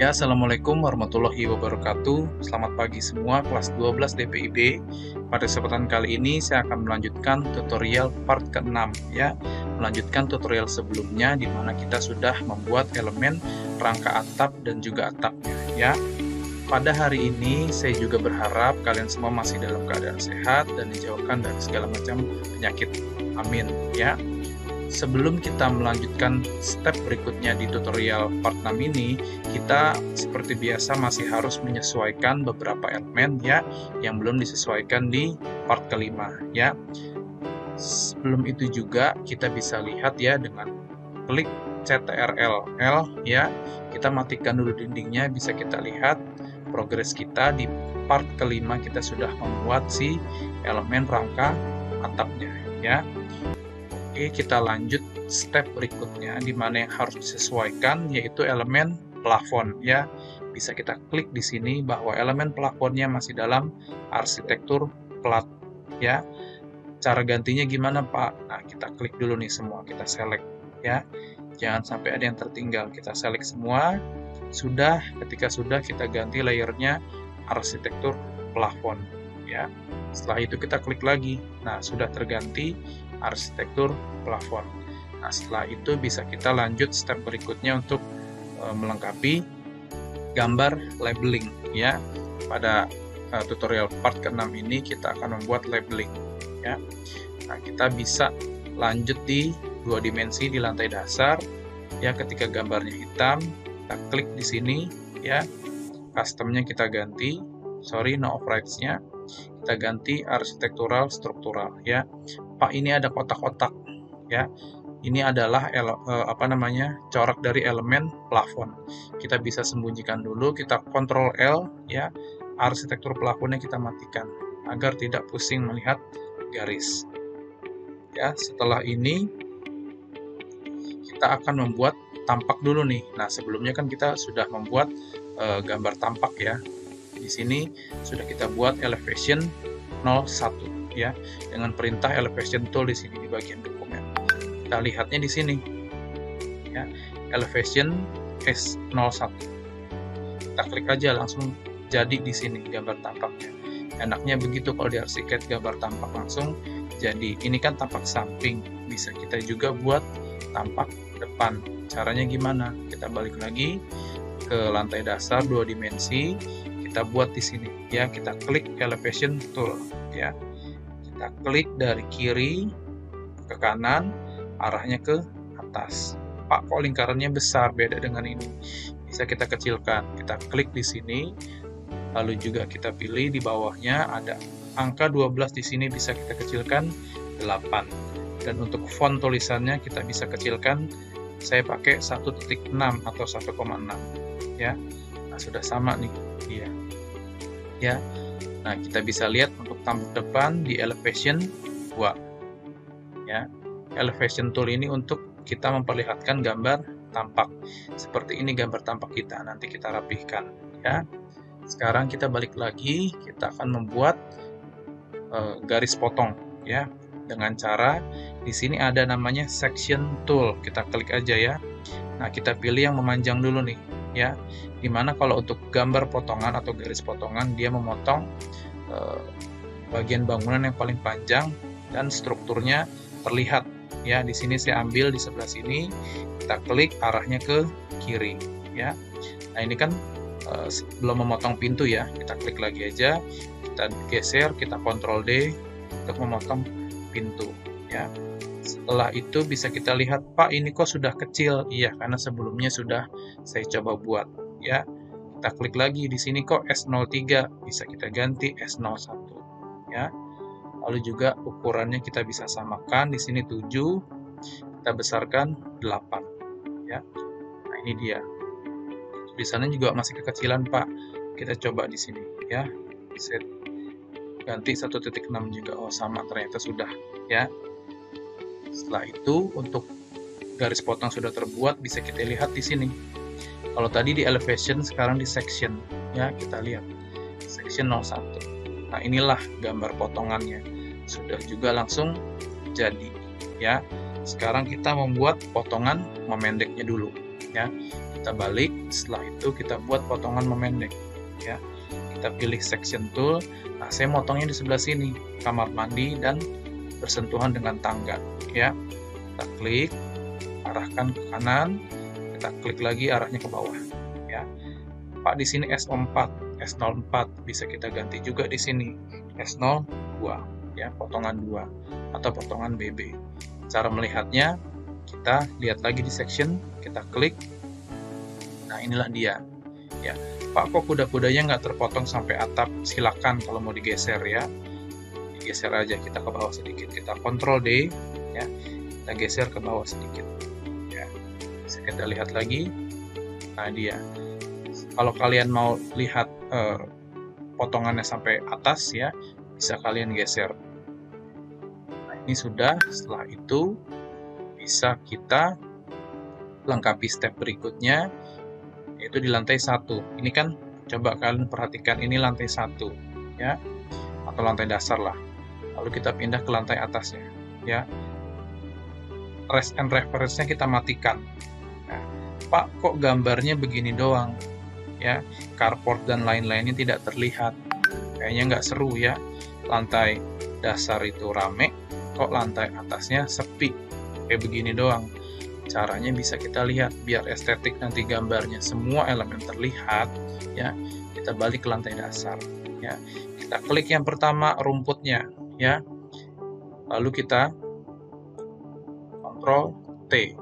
Ya, Assalamualaikum warahmatullahi wabarakatuh. Selamat pagi semua, kelas 12 DPIB. Pada kesempatan kali ini saya akan melanjutkan tutorial part ke-6 ya. Melanjutkan tutorial sebelumnya di mana kita sudah membuat elemen rangka atap dan juga atapnya ya. Pada hari ini saya juga berharap kalian semua masih dalam keadaan sehat dan dijauhkan dari segala macam penyakit. Amin ya. Sebelum kita melanjutkan step berikutnya di tutorial part 6 ini, kita seperti biasa masih harus menyesuaikan beberapa elemen ya yang belum disesuaikan di part kelima ya. Sebelum itu juga kita bisa lihat ya dengan klik CTRL-L ya. Kita matikan dulu dindingnya, bisa kita lihat progres kita di part kelima. Kita sudah membuat si elemen rangka atapnya ya. Oke, kita lanjut step berikutnya di mana yang harus disesuaikan yaitu elemen plafon ya. Bisa kita klik di sini bahwa elemen plafonnya masih dalam arsitektur plat ya. Cara gantinya gimana, Pak? Nah, kita klik dulu nih semua, kita select ya. Jangan sampai ada yang tertinggal. Kita select semua. Sudah, ketika sudah kita ganti layernya arsitektur plafon ya. Setelah itu kita klik lagi. Nah, sudah terganti arsitektur plafon. Nah, setelah itu bisa kita lanjut step berikutnya untuk melengkapi gambar labeling ya. Pada tutorial part ke-6 ini kita akan membuat labeling ya. Nah, kita bisa lanjut di 2 dimensi di lantai dasar ya. Ketika gambarnya hitam, kita klik di sini ya. Customnya kita ganti, no overrides-nya kita ganti arsitektural struktural ya. Pak, ini ada kotak-kotak ya. Ini adalah corak dari elemen plafon. Kita bisa sembunyikan dulu, kita Ctrl L ya. Arsitektur plafonnya kita matikan agar tidak pusing melihat garis. Ya, setelah ini kita akan membuat tampak dulu nih. Nah, sebelumnya kan kita sudah membuat gambar tampak ya. Di sini sudah kita buat elevation 01 ya, dengan perintah elevation tool di sini di bagian dokumen. Kita lihatnya di sini ya, elevation S01. Kita klik aja langsung jadi di sini gambar tampaknya. Enaknya begitu kalau di Archicad gambar tampak langsung jadi. Ini kan tampak samping, bisa kita juga buat tampak depan. Caranya gimana? Kita balik lagi ke lantai dasar 2 dimensi. Kita buat di sini ya, kita klik elevation tool ya. Kita klik dari kiri ke kanan, arahnya ke atas. Pak, kok lingkarannya besar, beda dengan ini. Bisa kita kecilkan. Kita klik di sini, lalu juga kita pilih di bawahnya ada angka 12 di sini, bisa kita kecilkan 8. Dan untuk font tulisannya kita bisa kecilkan, saya pakai 1.6 atau 1,6 ya. Nah, sudah sama nih dia ya. Nah, kita bisa lihat untuk tampak depan di elevation 2 ya. Elevation tool ini untuk kita memperlihatkan gambar tampak seperti ini. Gambar tampak kita nanti kita rapihkan ya. Sekarang kita balik lagi, kita akan membuat garis potong ya, dengan cara di sini ada namanya section tool. Kita klik aja ya. Nah, kita pilih yang memanjang dulu nih ya. Dimana kalau untuk gambar potongan atau garis potongan, dia memotong bagian bangunan yang paling panjang dan strukturnya terlihat ya. Di sini saya ambil di sebelah sini, kita klik arahnya ke kiri ya. Nah, ini kan belum memotong pintu ya. Kita klik lagi aja, kita geser, kita Ctrl D untuk memotong pintu ya. Setelah itu bisa kita lihat, Pak, ini kok sudah kecil. Iya, karena sebelumnya sudah saya coba buat ya. Kita klik lagi di sini, kok S03, bisa kita ganti S01 ya. Lalu juga ukurannya kita bisa samakan, di sini 7, kita besarkan 8 ya. Nah, ini dia. Tulisannya juga masih kekecilan, Pak. Kita coba di sini ya. Set ganti 1.6 juga. Oh, sama, ternyata sudah ya. Setelah itu untuk garis potong sudah terbuat, bisa kita lihat di sini. Kalau tadi di elevation, sekarang di section ya. Kita lihat section 01. Nah, inilah gambar potongannya. Sudah juga langsung jadi ya. Sekarang kita membuat potongan memendeknya dulu ya. Kita balik, setelah itu kita buat potongan memendek, ya. Kita pilih section tool. Nah, saya motongnya di sebelah sini, kamar mandi dan bersentuhan dengan tangga, ya. Kita klik, arahkan ke kanan, kita klik lagi arahnya ke bawah, ya. Pak, di sini S04 bisa kita ganti juga di sini S02, ya, potongan 2 atau potongan BB. Cara melihatnya, kita lihat lagi di section, kita klik. Nah, inilah dia, ya. Pak, kok kuda-kudanya nggak terpotong sampai atap? Silakan kalau mau digeser, ya, digeser aja. Kita ke bawah sedikit, kita Ctrl D, ya, kita geser ke bawah sedikit, ya. Bisa kita lihat lagi. Nah, dia. Kalau kalian mau lihat potongannya sampai atas, ya, bisa kalian geser. Nah, ini sudah. Setelah itu bisa kita lengkapi step berikutnya, yaitu di lantai 1. Ini kan, coba kalian perhatikan, ini lantai 1, ya, atau lantai dasar lah. Lalu kita pindah ke lantai atasnya, ya. Rest and reference-nya kita matikan. Nah, Pak, kok gambarnya begini doang, ya, carport dan lain-lainnya tidak terlihat. Kayaknya nggak seru, ya. Lantai dasar itu rame, kok lantai atasnya sepi, kayak begini doang. Caranya bisa kita lihat, biar estetik nanti gambarnya semua elemen terlihat, ya. Kita balik ke lantai dasar, ya. Kita klik yang pertama, rumputnya, ya. Lalu kita Ctrl T,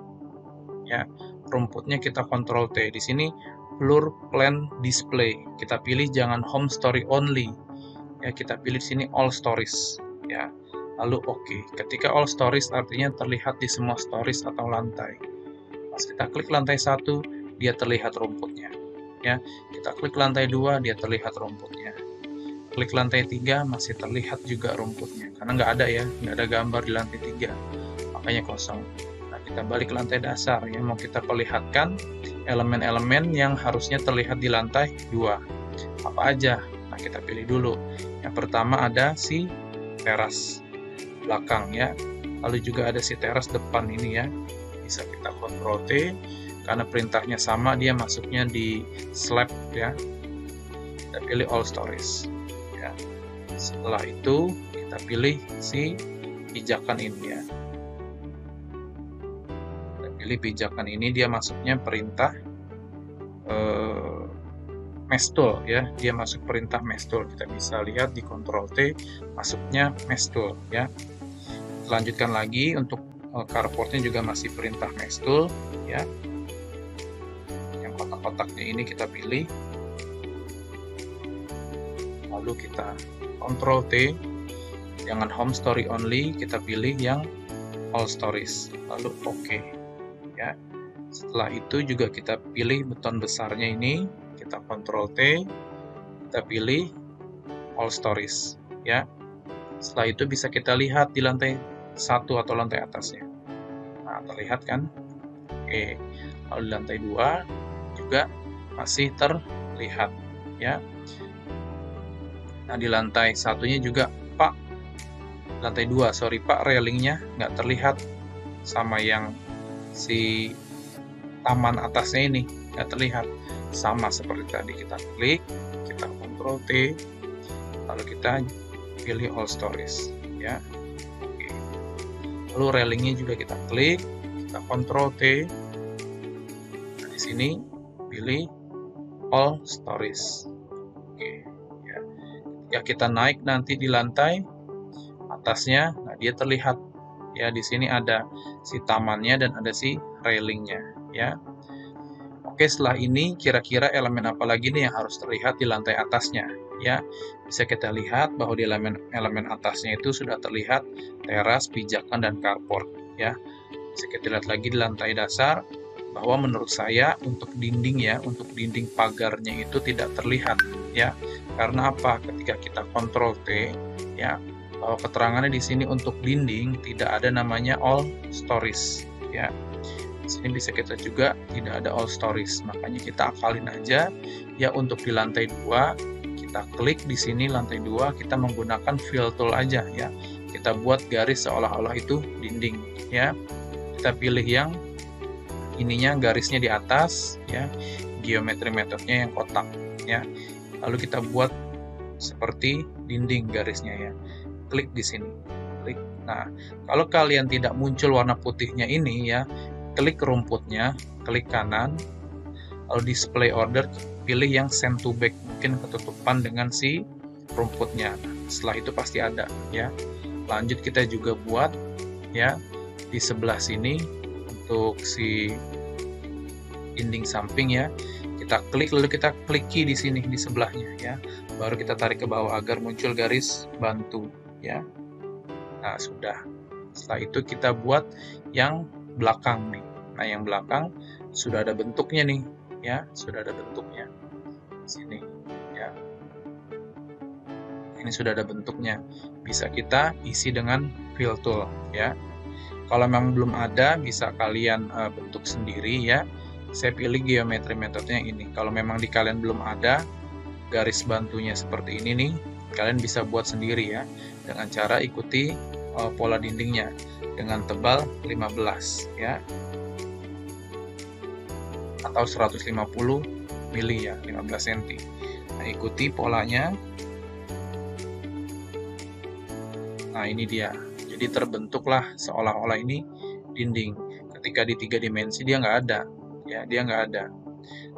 ya. Rumputnya kita Ctrl T. Di sini floor plan display. Kita pilih jangan home story only, ya. Kita pilih di sini all stories, ya. Lalu oke. Ketika all stories artinya terlihat di semua stories atau lantai. Pas kita klik lantai 1, dia terlihat rumputnya, ya. Kita klik lantai 2, dia terlihat rumputnya. Klik lantai 3, masih terlihat juga rumputnya. Karena nggak ada, ya, nggak ada gambar di lantai 3, makanya kosong. Nah, kita balik ke lantai dasar, ya. Mau kita perlihatkan elemen-elemen yang harusnya terlihat di lantai 2. Apa aja? Nah, kita pilih dulu. Yang pertama ada si teras belakang, ya. Lalu juga ada si teras depan ini, ya. Bisa kita Ctrl T, karena perintahnya sama, dia masuknya di slab, ya. Kita pilih all stories, ya. Setelah itu kita pilih si pijakan ini, ya. Kita pilih pijakan ini, dia masuknya perintah mesh tool, ya. Dia masuk perintah mesh tool. Kita bisa lihat di Ctrl T masuknya mesh tool, ya. Lanjutkan lagi untuk carportnya juga masih perintah mesh tool, ya. Yang kotak-kotaknya ini kita pilih, lalu kita Ctrl T, jangan home story only, kita pilih yang all stories, lalu oke, ya. Setelah itu juga kita pilih beton besarnya ini, kita Ctrl T, kita pilih all stories, ya. Setelah itu bisa kita lihat di lantai 1 atau lantai atasnya. Nah, terlihat kan? Oke. Lalu di lantai 2 juga masih terlihat, ya. Nah, di lantai 1-nya juga, Pak, lantai 2, sorry Pak, railingnya nggak terlihat sama yang si taman atasnya ini, nggak terlihat. Sama seperti tadi, kita klik, kita Ctrl T, lalu kita pilih all stories, ya. Lalu railingnya juga kita klik, kita Ctrl T. Nah, di sini pilih all stories. Oke, ya. Ketika kita naik nanti di lantai atasnya, nah dia terlihat, ya. Di sini ada si tamannya dan ada si railingnya, ya. Oke, setelah ini kira-kira elemen apa lagi nih yang harus terlihat di lantai atasnya, ya. Bisa kita lihat bahwa di elemen atasnya itu sudah terlihat teras, pijakan, dan carport, ya. Bisa kita lihat lagi di lantai dasar bahwa menurut saya untuk dinding, ya, untuk dinding pagarnya itu tidak terlihat, ya. Karena apa? Ketika kita Ctrl T, ya, bahwa keterangannya di sini untuk dinding tidak ada namanya all stories, ya. Di sini bisa kita juga tidak ada all stories, makanya kita akalin aja, ya. Untuk di lantai 2 kita klik di sini lantai 2, kita menggunakan fill tool aja, ya. Kita buat garis seolah-olah itu dinding, ya. Kita pilih yang ininya garisnya di atas ya, geometri metodenya yang kotak ya. Lalu kita buat seperti dinding garisnya ya. Klik di sini. Klik. Nah, kalau kalian tidak muncul warna putihnya ini ya, klik rumputnya, klik kanan, lalu display order, pilih yang send to back, mungkin ketutupan dengan si rumputnya. Setelah itu pasti ada ya. Lanjut kita juga buat ya di sebelah sini untuk si dinding samping ya. Kita klik, lalu kita klik key di sini di sebelahnya ya. Baru kita tarik ke bawah agar muncul garis bantu ya. Nah, sudah. Setelah itu kita buat yang belakang nih. Nah, yang belakang sudah ada bentuknya nih ya, sudah ada bentuknya. Sini ya. Ini sudah ada bentuknya. Bisa kita isi dengan fill tool ya. Kalau memang belum ada, bisa kalian bentuk sendiri ya. Saya pilih geometri metodenya ini. Kalau memang di kalian belum ada garis bantunya seperti ini nih, kalian bisa buat sendiri ya, dengan cara ikuti pola dindingnya dengan tebal 15 ya, atau 150 mili ya, 15 cm. Nah, ikuti polanya. Nah, ini dia. Jadi terbentuklah seolah-olah ini dinding. Ketika di 3 dimensi dia nggak ada ya, dia nggak ada.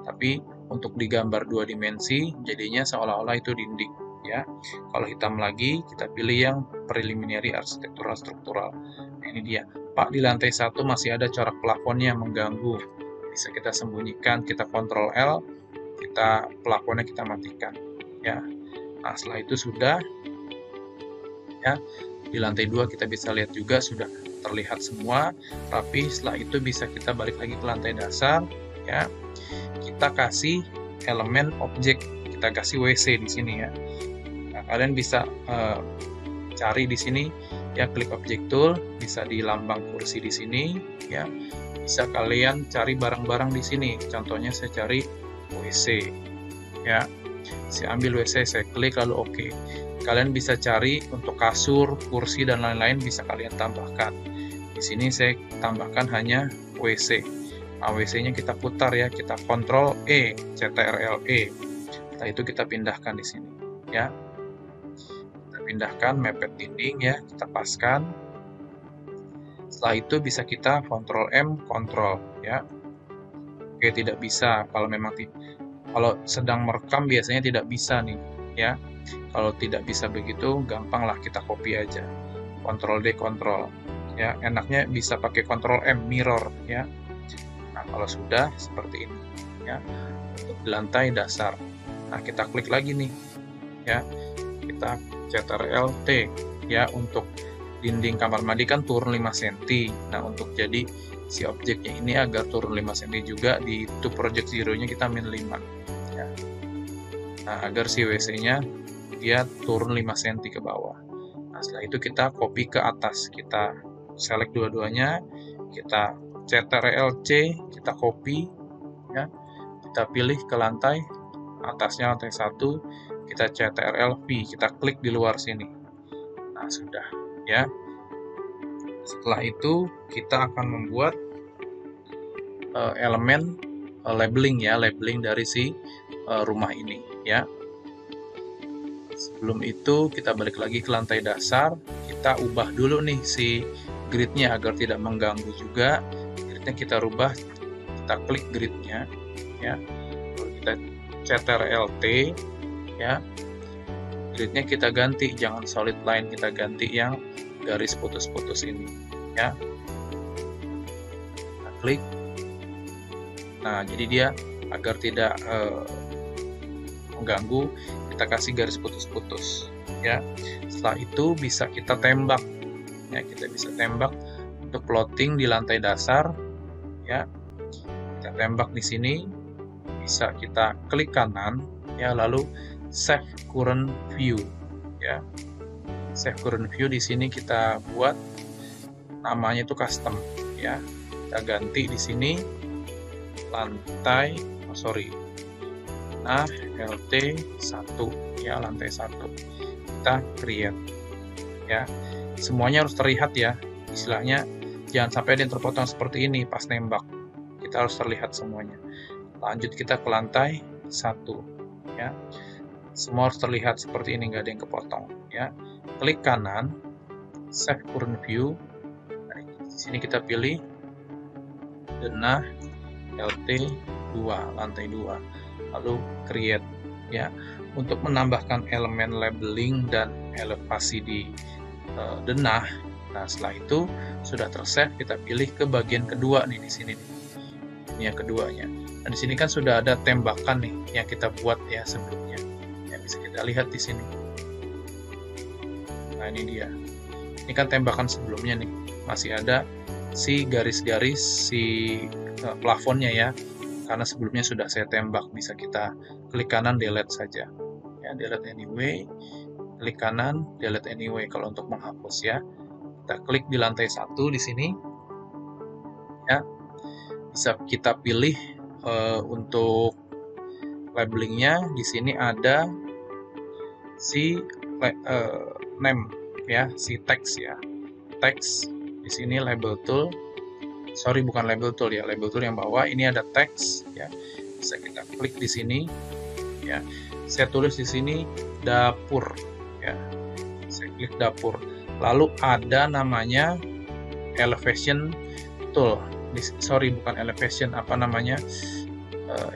Tapi untuk digambar 2 dimensi jadinya seolah-olah itu dinding ya. Kalau hitam lagi kita pilih yang preliminary architectural struktural. Nah, ini dia. Pak, di lantai 1 masih ada corak plafonnya mengganggu. Bisa kita sembunyikan, kita Ctrl L, kita plafonnya kita matikan ya. Nah, setelah itu sudah ya. Di lantai 2 kita bisa lihat juga sudah terlihat semua rapi. Setelah itu bisa kita balik lagi ke lantai dasar ya. Kita kasih elemen objek, kita kasih WC di sini ya. Nah, kalian bisa cari di sini ya, klik object tool, bisa di lambang kursi di sini ya. Bisa kalian cari barang-barang di sini. Contohnya saya cari WC ya. Saya ambil WC, saya klik lalu oke. Kalian bisa cari untuk kasur, kursi dan lain-lain, bisa kalian tambahkan. Di sini saya tambahkan hanya WC. Nah, WC-nya kita putar ya, kita Ctrl E, Ctrl E. Setelah itu kita pindahkan di sini ya. Kita pindahkan mepet dinding ya, kita paskan. Setelah itu bisa kita Ctrl M, Ctrl ya. Oke, tidak bisa kalau memang kalau sedang merekam biasanya tidak bisa nih ya. Kalau tidak bisa begitu, gampanglah kita copy aja. Ctrl D, Ctrl ya. Enaknya bisa pakai Ctrl M, mirror ya. Nah, kalau sudah seperti ini ya. Untuk di lantai dasar. Nah, kita klik lagi nih ya. Kita Ctrl T ya. Untuk dinding kamar mandi kan turun 5 cm. Nah, untuk jadi si objeknya ini agar turun 5 cm juga, di to project zero-nya kita min 5 ya. Nah, agar si WC-nya dia turun 5 cm ke bawah. Nah, setelah itu kita copy ke atas, kita select dua-duanya, kita Ctrl C, kita copy ya. Kita pilih ke lantai atasnya, lantai 1, kita Ctrl V, kita klik di luar sini. Nah, sudah ya. Setelah itu kita akan membuat elemen labeling ya, labeling dari si rumah ini ya. Sebelum itu kita balik lagi ke lantai dasar, kita ubah dulu nih si gridnya agar tidak mengganggu juga. Gridnya kita rubah, kita klik gridnya ya, lalu kita Ctrl T ya. Gridnya kita ganti, jangan solid line, kita ganti yang garis putus-putus ini ya. Kita klik. Nah, jadi dia agar tidak mengganggu, kita kasih garis putus-putus ya. Setelah itu bisa kita tembak ya, kita bisa tembak untuk plotting di lantai dasar ya. Kita tembak di sini, bisa kita klik kanan ya, lalu save current view ya. Save current view di sini kita buat namanya itu custom ya. Kita ganti di sini lantai nah LT 1 ya, lantai 1 kita create ya. Semuanya harus terlihat ya, istilahnya jangan sampai ada yang terpotong seperti ini pas nembak. kita harus terlihat semuanya. Lanjut kita ke lantai 1 ya. Semua harus terlihat seperti ini, nggak ada yang kepotong ya. Klik kanan, save current view. Nah, di sini kita pilih denah LT2, lantai 2, lalu create ya. Untuk menambahkan elemen labeling dan elevasi di denah. Nah, setelah itu sudah tersave, kita pilih ke bagian kedua nih di sini nih. Ini yang keduanya. Nah, di sini kan sudah ada tembakan nih yang kita buat ya sebelumnya. Yang bisa kita lihat di sini. Nah, ini dia. Ini kan tembakan sebelumnya nih. Masih ada si garis-garis si plafonnya ya. Karena sebelumnya sudah saya tembak, bisa kita klik kanan delete saja. Ya, delete anyway. Klik kanan delete anyway kalau untuk menghapus ya. Kita klik di lantai 1 di sini. Ya. Bisa kita pilih untuk labelingnya. Di sini ada si name ya, si teks ya. Teks di sini label tool. Sorry, bukan label tool ya, label tool yang bawah. Ini ada teks ya. Bisa kita klik di sini ya. Saya tulis di sini dapur ya. Saya klik dapur. Lalu ada namanya elevation tool. Sorry, bukan elevation, apa namanya?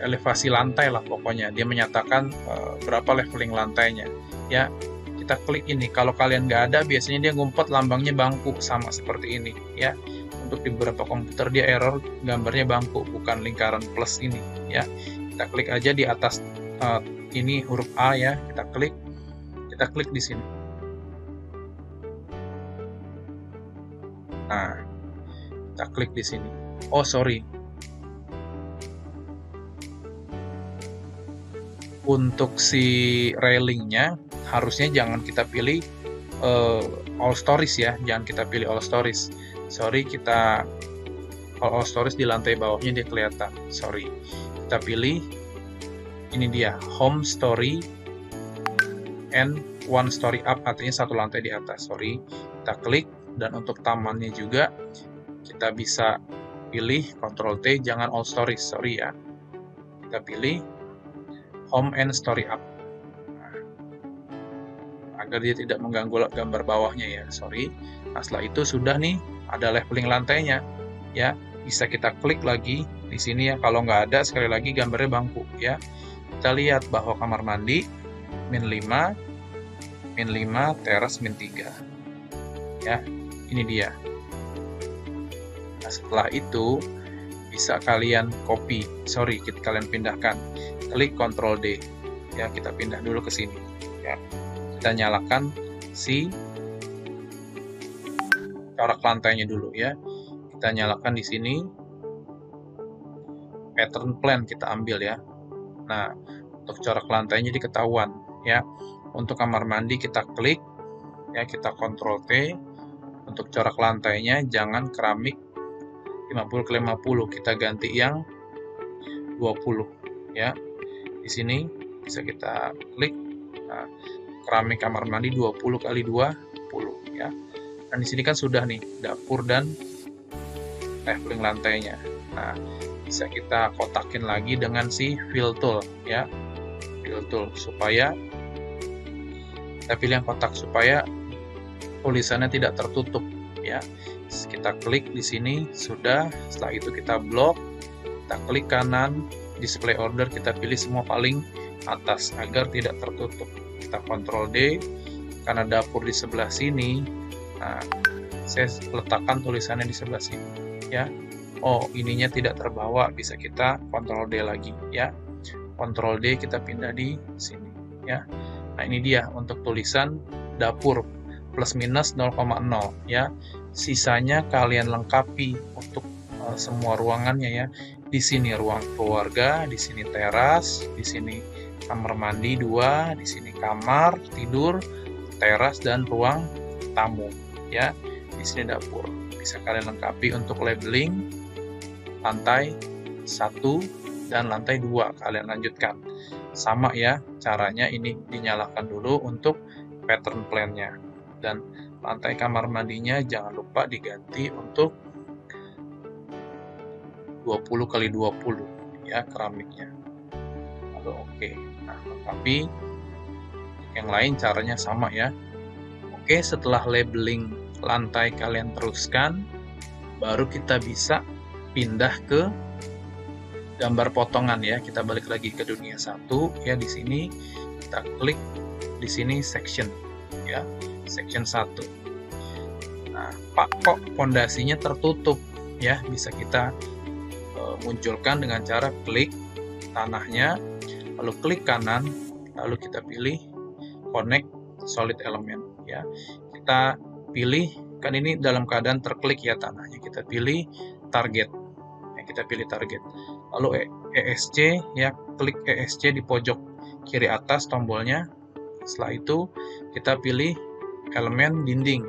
Elevasi lantai lah pokoknya. Dia menyatakan berapa leveling lantainya ya. Kita klik ini. Kalau kalian nggak ada, biasanya dia ngumpet lambangnya bangku, sama seperti ini ya. Untuk di beberapa komputer dia error, gambarnya bangku, bukan lingkaran plus ini ya. Kita klik aja di atas ini huruf A ya, kita klik di sini. Nah, kita klik di sini. Oh sorry, untuk si railingnya harusnya jangan kita pilih all stories ya, jangan kita pilih all stories. Sorry, kita all stories di lantai bawahnya dia kelihatan. Sorry, kita pilih ini dia home story and one story up, artinya satu lantai di atas. Sorry, kita klik. Dan untuk tamannya juga kita bisa pilih Ctrl T, jangan all stories, sorry ya. Kita pilih home and story up agar dia tidak mengganggu gambar bawahnya ya, sorry. Nah, setelah itu sudah nih ada leveling lantainya ya. Bisa kita klik lagi di sini ya. Kalau nggak ada, sekali lagi gambarnya bangku ya. Kita lihat bahwa kamar mandi min 5, teras min 3 ya. Ini dia. Nah, setelah itu bisa kalian kalian pindahkan. Klik Ctrl D ya, kita pindah dulu ke sini ya. Kita nyalakan si corak lantainya dulu ya. Kita nyalakan di sini pattern plan, kita ambil ya. Nah, untuk corak lantainya diketahuan ya. Untuk kamar mandi kita klik ya, kita Ctrl T. Untuk corak lantainya jangan keramik 50x50, kita ganti yang 20 ya. Di sini bisa kita klik. Nah, keramik kamar mandi 20x20 ya. Dan di sini kan sudah nih dapur dan leveling lantainya. Nah, bisa kita kotakin lagi dengan si fill tool ya. Fill tool supaya kita pilih yang kotak supaya tulisannya tidak tertutup ya. Kita klik di sini sudah. Setelah itu kita blok, kita klik kanan, display order, kita pilih semua paling atas agar tidak tertutup. Kita Ctrl D, karena dapur di sebelah sini. Nah, saya letakkan tulisannya di sebelah sini ya. Oh, ininya tidak terbawa, bisa kita Ctrl D lagi ya. Ctrl D, kita pindah di sini ya. Nah, ini dia untuk tulisan dapur plus minus 0,0 ya. Sisanya kalian lengkapi untuk semua ruangannya ya. Di sini ruang keluarga, di sini teras, di sini kamar mandi 2, di sini kamar tidur, teras dan ruang tamu ya. Di sini dapur. Bisa kalian lengkapi untuk labeling lantai 1 dan lantai 2. Kalian lanjutkan. Sama ya caranya, ini dinyalakan dulu untuk pattern plan-nya. Dan lantai kamar mandinya jangan lupa diganti untuk 20 kali 20 ya keramiknya. Lalu oke. Nah, tapi yang lain caranya sama ya. Oke, setelah labeling lantai kalian teruskan, baru kita bisa pindah ke gambar potongan ya. Kita balik lagi ke dunia 1 ya. Di sini kita klik di sini section ya, section 1. Nah, Pak, kok fondasinya tertutup ya? Bisa kita munculkan dengan cara klik tanahnya, lalu klik kanan, lalu kita pilih connect solid element ya. Kita pilih, kan ini dalam keadaan terklik ya tanahnya, kita pilih target ya, kita pilih target, lalu ESC ya, klik ESC di pojok kiri atas tombolnya. Setelah itu kita pilih elemen dinding.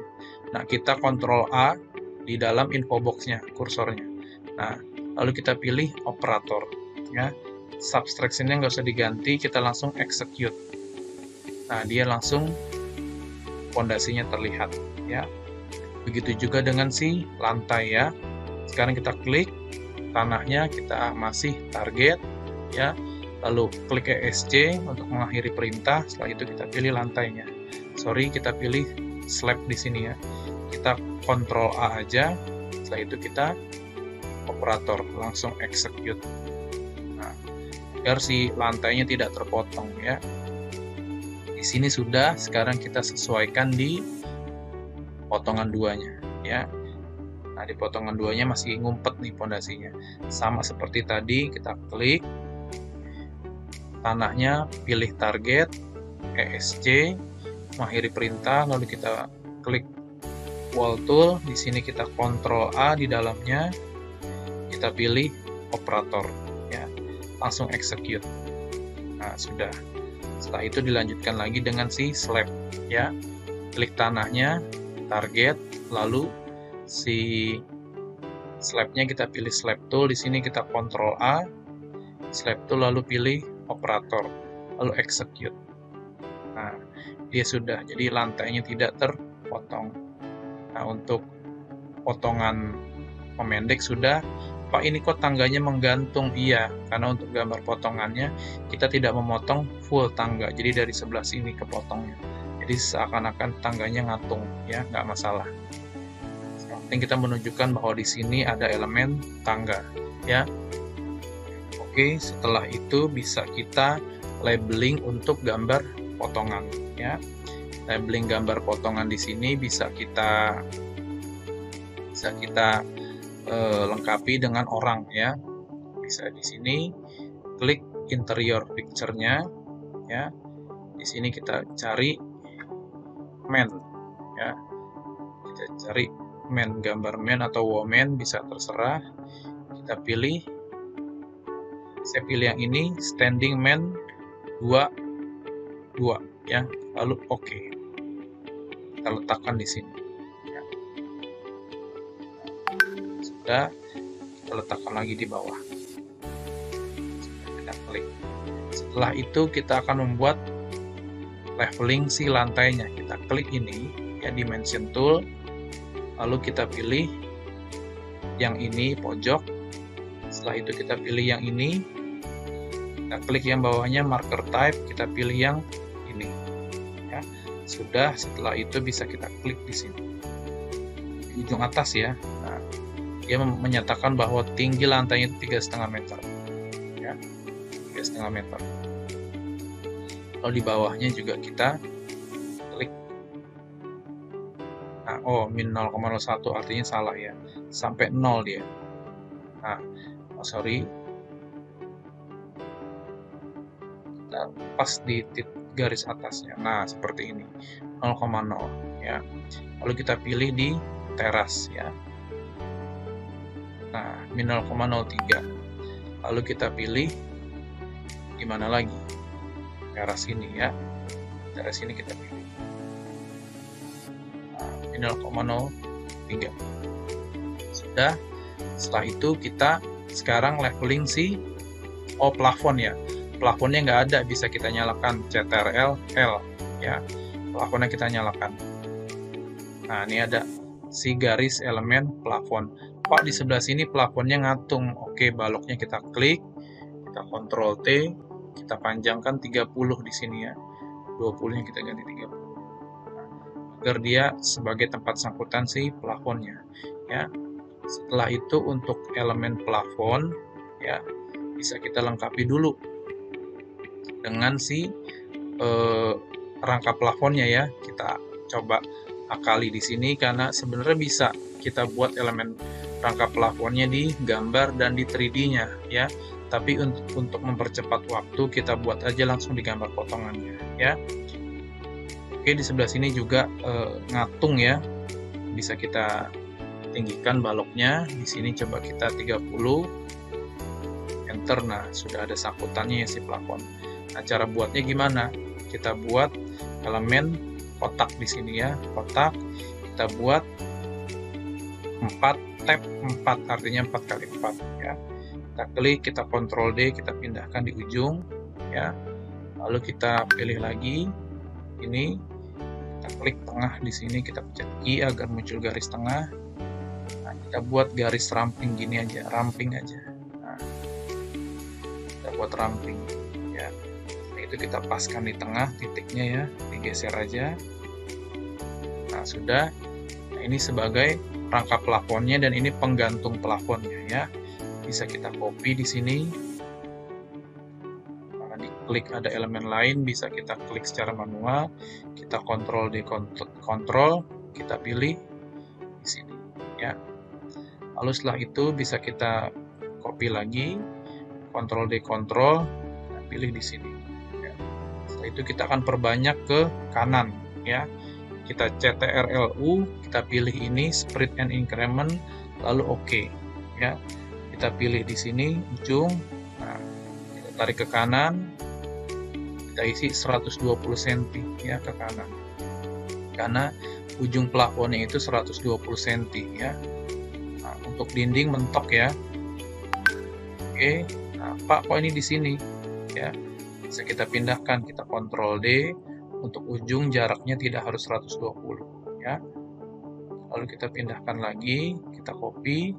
Nah, kita kontrol A di dalam info box-nya, kursornya. Nah, lalu kita pilih operator ya, subtraction-nya nggak usah diganti, kita langsung execute. Nah, dia langsung fondasinya terlihat ya. Begitu juga dengan si lantai ya. Sekarang kita klik tanahnya, kita masih target ya, lalu klik ESC untuk mengakhiri perintah. Setelah itu kita pilih lantainya. Sorry, kita pilih slab di sini ya. Kita kontrol A aja. Setelah itu kita operator, langsung execute. Nah, agar si lantainya tidak terpotong ya. Di sini sudah, sekarang kita sesuaikan di potongan 2-nya ya. Nah, di potongan 2-nya masih ngumpet nih fondasinya. Sama seperti tadi, kita klik tanahnya, pilih target, ESC, mengakhiri perintah, lalu kita klik wall tool. Di sini kita kontrol A di dalamnya, kita pilih operator ya, langsung execute. Nah, sudah. Setelah itu dilanjutkan lagi dengan si slab ya. Klik tanahnya, target, lalu si slabnya kita pilih slab tool. Di sini kita kontrol A, slab tool, lalu pilih operator, lalu execute. Nah, dia sudah, jadi lantainya tidak terpotong. Nah, untuk potongan pemendek sudah. Pak, ini kok tangganya menggantung? Iya, karena untuk gambar potongannya kita tidak memotong full tangga, jadi dari sebelah sini kepotongnya. Jadi seakan-akan tangganya ngatung ya, nggak masalah. Yang penting kita menunjukkan bahwa di sini ada elemen tangga ya. Oke, setelah itu bisa kita labeling untuk gambar potongan ya. Labeling gambar potongan di sini bisa kita lengkapi dengan orang ya. Bisa di sini klik interior picture-nya ya. Di sini kita cari man ya. Kita cari man, gambar man atau woman bisa terserah. Kita pilih, saya pilih yang ini, standing man 2 ya. Lalu oke. Kita letakkan di sini. Sudah, kita letakkan lagi di bawah. Kita klik. Setelah itu kita akan membuat leveling si lantainya. Kita klik ini ya, dimension tool, lalu kita pilih yang ini pojok. Setelah itu kita pilih yang ini, kita klik yang bawahnya marker type, kita pilih yang ini ya. Sudah, setelah itu bisa kita klik di sini di ujung atas ya. Nah, dia menyatakan bahwa tinggi lantainya itu 3,5 meter ya, 3,5 meter. Lalu di bawahnya juga kita klik. Nah, min 0,01 artinya salah ya, sampai 0 dia. Nah, sorry, kita pas di garis atasnya. Nah, seperti ini, 0,0 ya. Lalu kita pilih di teras ya. Nah, min 0,03. Lalu kita pilih di mana lagi? Teras ini ya. Teras ini kita pilih. Nah, min 0,03. Sudah. Setelah itu kita sekarang leveling si plafon ya. Plafonnya nggak ada, bisa kita nyalakan CTRL L ya. Plafonnya kita nyalakan. Nah, ini ada si garis elemen plafon. Pak di sebelah sini plafonnya ngatung. Oke, baloknya kita klik, kita Ctrl T, kita panjangkan 30 di sini ya. 20-nya kita ganti 30. Agar dia sebagai tempat sangkutan si plafonnya ya. Setelah itu untuk elemen plafon ya bisa kita lengkapi dulu dengan si rangka plafonnya ya. Kita coba akali di sini karena sebenarnya bisa kita buat elemen rangka plafonnya di gambar dan di 3D-nya ya. Tapi untuk mempercepat waktu kita buat aja langsung di gambar potongannya ya. Oke, di sebelah sini juga ngatung ya. Bisa kita tinggikan baloknya. Di sini coba kita 30. Enter. Nah, sudah ada sangkutannya ya si plafon. Nah, cara buatnya gimana? Kita buat elemen kotak di sini ya. Kotak kita buat 4 tab 4, artinya 4 kali 4 ya. Kita klik, kita Ctrl D, kita pindahkan di ujung ya. Lalu kita pilih lagi ini, kita klik tengah di sini, kita pencet I agar muncul garis tengah. Nah, kita buat garis ramping gini aja, ramping aja. Nah, kita buat ramping ya. Nah, itu kita paskan di tengah titiknya ya, digeser aja. Nah, sudah. Nah, ini sebagai rangka plafonnya dan ini penggantung plafonnya ya. Bisa kita copy di sini. Karena diklik ada elemen lain, bisa kita klik secara manual. Kita Ctrl D, Ctrl, kita pilih di sini ya. Lalu setelah itu bisa kita copy lagi, Ctrl D, Ctrl, nah, pilih di sini. Ya. Setelah itu kita akan perbanyak ke kanan ya. Kita CTRL-U, kita pilih ini Spread and Increment, lalu OK ya. Kita pilih di sini ujung, nah, kita tarik ke kanan, kita isi 120 cm ya ke kanan. Karena ujung plafonnya itu 120 cm ya. Nah, untuk dinding mentok ya. Oke, nah Pak kok ini di sini ya. Bisa kita pindahkan, kita Ctrl D. Untuk ujung jaraknya tidak harus 120 ya. Lalu kita pindahkan lagi, kita copy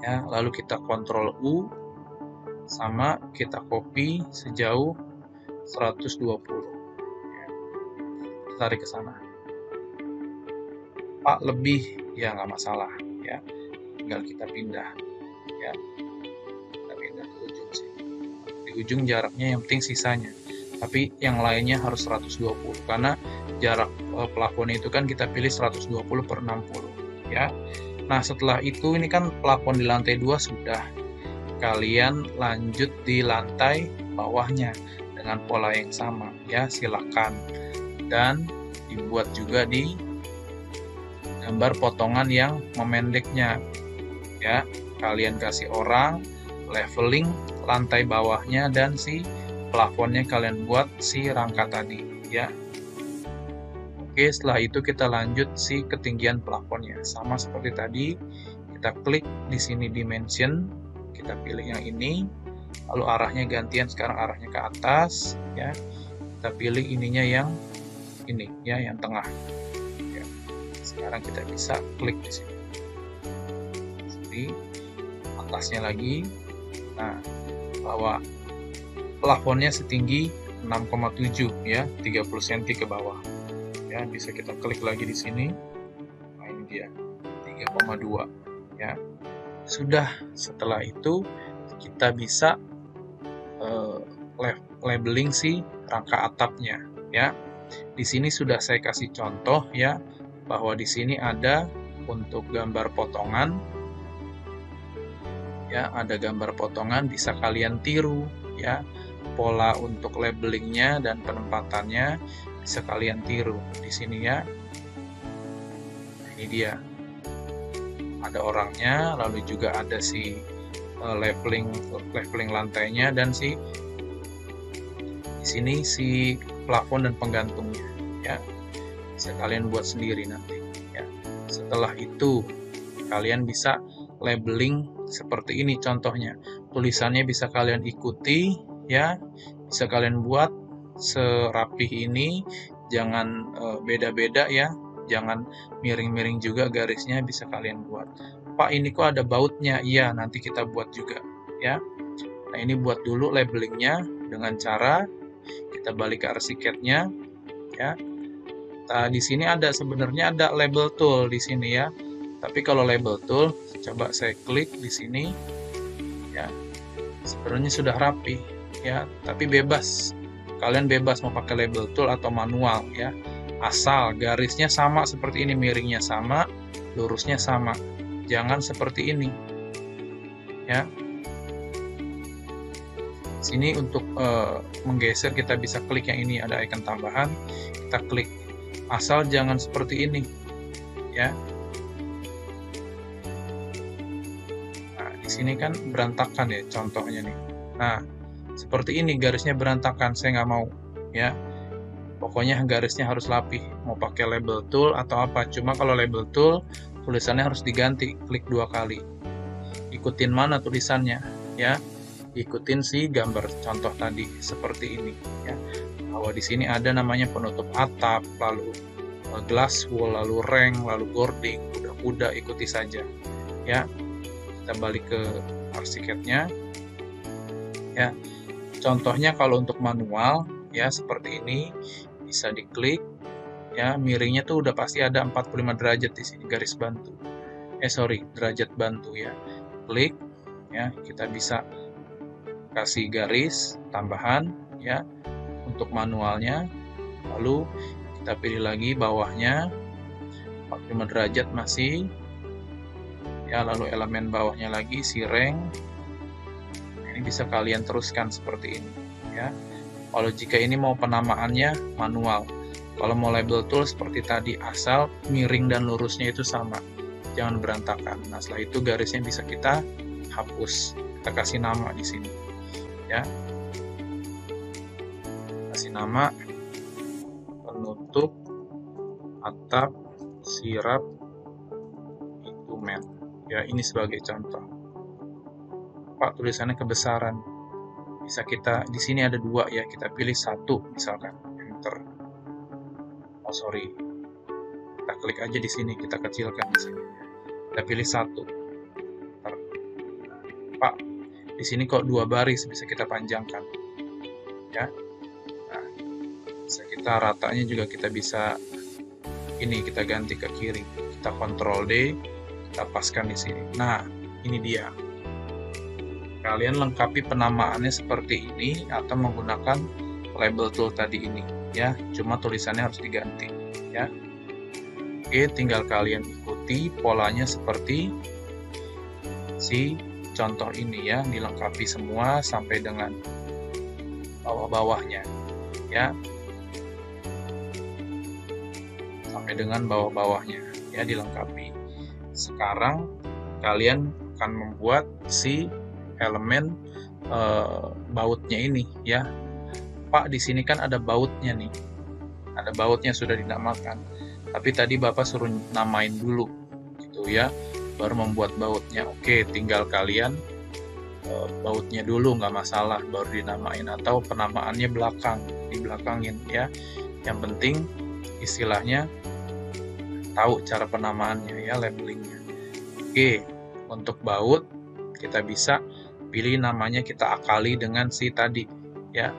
ya, lalu kita Ctrl U sama kita copy sejauh 120 ya. Kita tarik ke sana. Pak lebih ya nggak masalah ya, tinggal kita pindah ya, kita pindah ke ujung sini. Di ujung jaraknya yang penting sisanya, tapi yang lainnya harus 120 karena jarak plafon itu kan kita pilih 120 per 60 ya. Nah, setelah itu ini kan plafon di lantai 2 sudah. Kalian lanjut di lantai bawahnya dengan pola yang sama ya, silakan. Dan dibuat juga di gambar potongan yang memendeknya ya. Kalian kasih orang, leveling lantai bawahnya dan si plafonnya kalian buat si rangka tadi ya. Oke, setelah itu kita lanjut si ketinggian plafonnya. Sama seperti tadi, kita klik di sini dimension, kita pilih yang ini, lalu arahnya gantian, sekarang arahnya ke atas ya. Kita pilih ininya yang ini ya, yang tengah ya. Sekarang kita bisa klik di sini. Jadi atasnya lagi. Nah, bahwa plafonnya setinggi 6,7 ya, 30 cm ke bawah. Ya, bisa kita klik lagi di sini. Nah, ini dia 3,2 ya. Sudah, setelah itu kita bisa labeling si rangka atapnya ya. Di sini sudah saya kasih contoh ya, bahwa di sini ada untuk gambar potongan ya, ada gambar potongan, bisa kalian tiru ya. Pola untuk labelingnya dan penempatannya bisa kalian tiru di sini ya. Ini dia, ada orangnya, lalu juga ada si leveling lantainya dan si di sini si plafon dan penggantungnya ya. Bisa kalian buat sendiri nanti ya. Setelah itu kalian bisa labeling seperti ini contohnya. Tulisannya bisa kalian ikuti ya, bisa kalian buat serapih ini, jangan beda-beda ya, jangan miring-miring juga garisnya, bisa kalian buat. Pak, ini kok ada bautnya? Iya, nanti kita buat juga ya. Nah, ini buat dulu labelingnya dengan cara kita balik ke arsiteknya ya. Nah, di sini sebenarnya ada label tool di sini ya. Tapi kalau label tool, coba saya klik di sini ya. Sebenarnya sudah rapi ya, tapi bebas. Kalian bebas mau pakai label tool atau manual ya. Asal garisnya sama seperti ini, miringnya sama, lurusnya sama. Jangan seperti ini. Ya. Sini untuk menggeser kita bisa klik yang ini, ada icon tambahan, kita klik. Asal jangan seperti ini. Ya. Nah, di sini kan berantakan ya contohnya nih. Nah, seperti ini garisnya berantakan, saya nggak mau ya. Pokoknya garisnya harus rapih, mau pakai label tool atau apa. Cuma kalau label tool tulisannya harus diganti, klik 2 kali. Ikutin mana tulisannya ya, ikutin si gambar contoh tadi seperti ini ya. Bahwa di sini ada namanya penutup atap, lalu glass wall, lalu rank, lalu boarding, kuda-kuda, ikuti saja ya. Kita balik ke arsiteknya ya. Contohnya kalau untuk manual ya seperti ini, bisa diklik ya, miringnya tuh udah pasti ada 45 derajat di sini garis bantu. Derajat bantu ya. Klik ya, kita bisa kasih garis tambahan ya untuk manualnya. Lalu kita pilih lagi bawahnya 45 derajat masih ya, lalu elemen bawahnya lagi si rank. Ini bisa kalian teruskan seperti ini ya. Kalau jika ini mau penamaannya manual, kalau mau label tool seperti tadi, asal miring dan lurusnya itu sama, jangan berantakan. Nah, setelah itu garisnya bisa kita hapus, kita kasih nama di sini ya. Kasih nama penutup atap sirap bitumen ya, ini sebagai contoh. Pak, tulisannya kebesaran, bisa kita di sini ada 2 ya, kita pilih 1 misalkan, enter. Kita klik aja di sini, kita kecilkan di sini. Kita pilih 1. Enter. Pak, di sini kok 2 baris, bisa kita panjangkan ya. Nah, bisa kita ratanya juga, kita bisa ini kita ganti ke kiri, kita Ctrl D, kita paskan di sini. Nah, ini dia. Kalian lengkapi penamaannya seperti ini atau menggunakan label tool tadi ini ya, cuma tulisannya harus diganti ya. Oke, tinggal kalian ikuti polanya seperti si contoh ini ya, dilengkapi semua sampai dengan bawah-bawahnya ya, sampai dengan bawah-bawahnya ya, dilengkapi. Sekarang kalian akan membuat si elemen bautnya ini ya. Pak, di sini kan ada bautnya nih, ada bautnya sudah dinamakan, tapi tadi Bapak suruh namain dulu gitu ya, baru membuat bautnya. Oke, tinggal kalian bautnya dulu, nggak masalah, baru dinamain, atau penamaannya dibelakangin ya. Yang penting istilahnya tahu cara penamaannya ya, labelingnya. Oke, untuk baut kita bisa pilih namanya, kita akali dengan si tadi ya,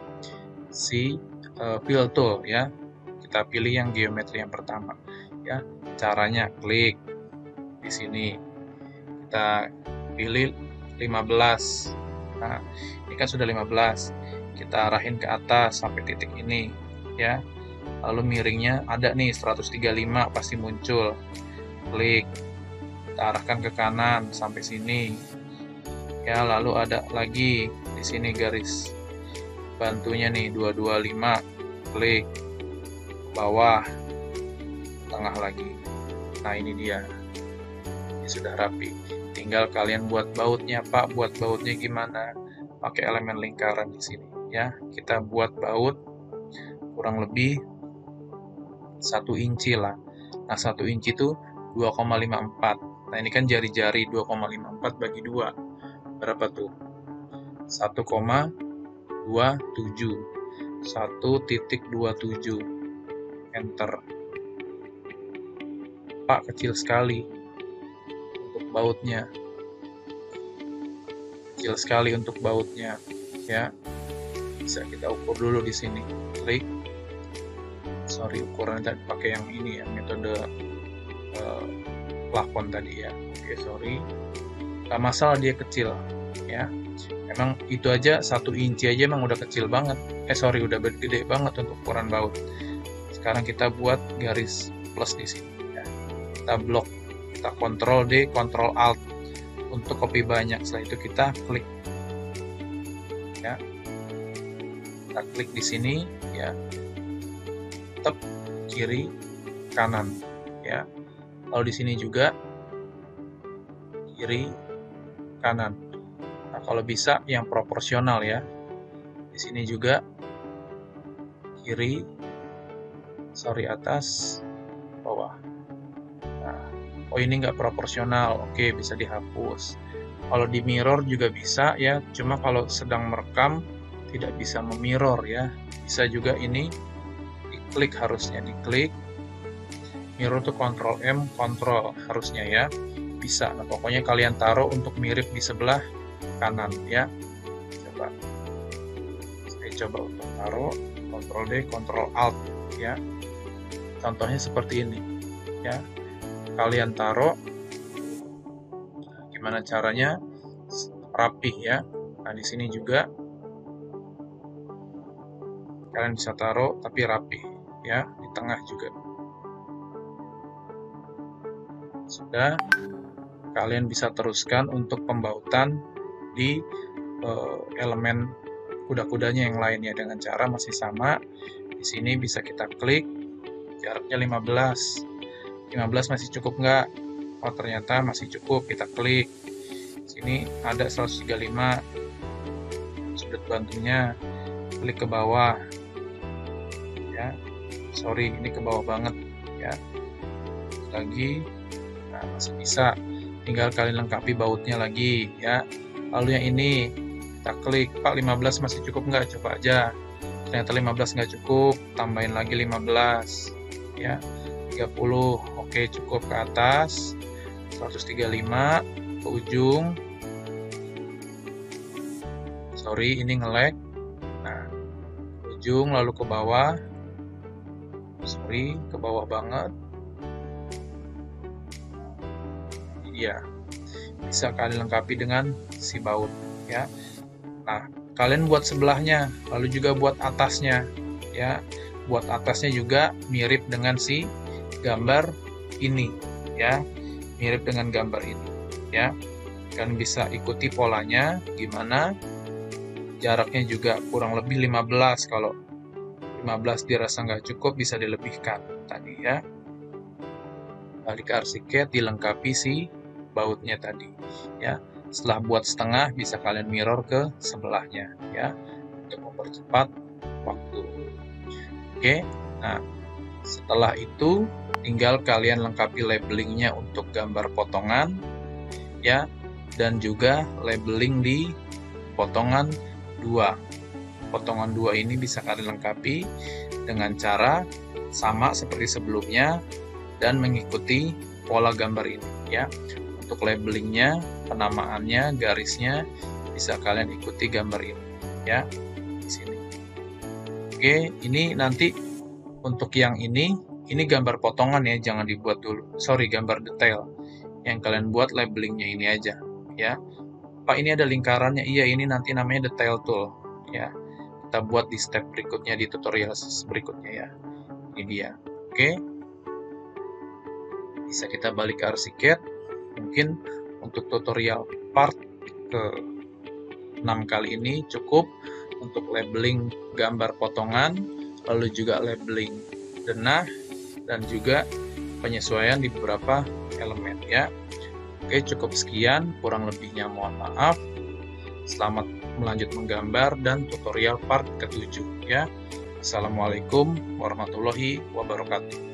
si fill tool ya. Kita pilih yang geometri yang pertama ya. Caranya klik di sini, kita pilih 15. Nah, ini kan sudah 15, kita arahin ke atas sampai titik ini ya. Lalu miringnya ada nih 135, pasti muncul. Klik, kita arahkan ke kanan sampai sini ya. Lalu ada lagi di sini garis bantunya nih 225, klik bawah, tengah lagi. Nah, ini dia, ini sudah rapi. Tinggal kalian buat bautnya. Pak, buat bautnya gimana? Pakai elemen lingkaran di sini ya. Kita buat baut kurang lebih 1 inci lah. Nah, 1 inci itu 2,54. Nah, ini kan jari-jari, 2,54 bagi 2 berapa tuh? 1,27. 1,27. Enter. Pak, kecil sekali untuk bautnya. Kecil sekali untuk bautnya, ya. Bisa kita ukur dulu di sini. Klik. Sorry, ukurannya pakai yang ini ya, metode plafon tadi ya. Oke, sorry. Gak masalah dia kecil, ya. Emang itu aja 1 inci aja emang udah kecil banget. Sorry, udah gede banget untuk ukuran baut. Sekarang kita buat garis plus di sini. Ya. Kita blok, kita Ctrl D, Ctrl Alt untuk copy banyak. Setelah itu kita klik. Ya. Kita klik di sini, ya. Tep kiri, kanan, ya. Lalu di sini juga kiri, kanan. Nah, kalau bisa yang proporsional ya. Di sini juga kiri, atas, bawah. Nah, oh ini nggak proporsional, oke bisa dihapus. Kalau di mirror juga bisa ya, cuma kalau sedang merekam tidak bisa memirror ya. Bisa juga ini diklik, harusnya diklik. Mirror tuh Ctrl M, Ctrl harusnya ya. Bisa, nah pokoknya kalian taruh untuk mirip di sebelah kanan ya. Coba, saya coba untuk taruh, Ctrl D, Ctrl Alt ya. Contohnya seperti ini ya. Kalian taruh, gimana caranya? Rapih ya. Nah di sini juga kalian bisa taruh tapi rapih ya, di tengah juga. Sudah, kalian bisa teruskan untuk pembautan di elemen kuda-kudanya yang lainnya dengan cara masih sama. Di sini bisa kita klik, jaraknya 15 masih cukup nggak? Oh ternyata masih cukup, kita klik. Sini ada 135 sudut bantunya, klik ke bawah ya. Sorry, ini ke bawah banget ya. Lagi, nah masih bisa, tinggal kalian lengkapi bautnya lagi ya. Lalu yang ini kita klik, Pak 15 masih cukup nggak? Coba aja. Ternyata 15 nggak cukup, tambahin lagi 15 ya. 30, oke cukup ke atas. 135 ke ujung. Sorry, ini nge-lag. Nah, ujung lalu ke bawah. Sorry, ke bawah banget. Iya, bisa kalian lengkapi dengan si baut ya. Nah, kalian buat sebelahnya, lalu juga buat atasnya ya. Buat atasnya juga mirip dengan si gambar ini ya, mirip dengan gambar ini ya. Kalian bisa ikuti polanya gimana. Jaraknya juga kurang lebih 15, kalau 15 dirasa nggak cukup bisa dilebihkan tadi ya. Balik ke Arsiket, dilengkapi si bautnya tadi ya. Setelah buat setengah bisa kalian mirror ke sebelahnya ya, untuk mempercepat waktu. Oke, nah setelah itu tinggal kalian lengkapi labelingnya untuk gambar potongan ya, dan juga labeling di potongan 2. Potongan 2 ini bisa kalian lengkapi dengan cara sama seperti sebelumnya dan mengikuti pola gambar ini ya. Untuk labelingnya, penamaannya, garisnya bisa kalian ikuti gambar ini ya, di sini. Oke, ini nanti untuk yang ini gambar potongan ya, jangan dibuat dulu. Sorry, gambar detail. Yang kalian buat labelingnya ini aja ya. Pak, ini ada lingkarannya. Iya, ini nanti namanya detail tool ya. Kita buat di step berikutnya, di tutorial berikutnya ya. Ini dia. Oke. Bisa kita balik ke Arsiket. Mungkin untuk tutorial part ke 6 kali ini cukup untuk labeling gambar potongan, lalu juga labeling denah, dan juga penyesuaian di beberapa elemen ya. Oke, cukup sekian, kurang lebihnya mohon maaf. Selamat melanjut menggambar dan tutorial part ke-7 ya. Assalamualaikum warahmatullahi wabarakatuh.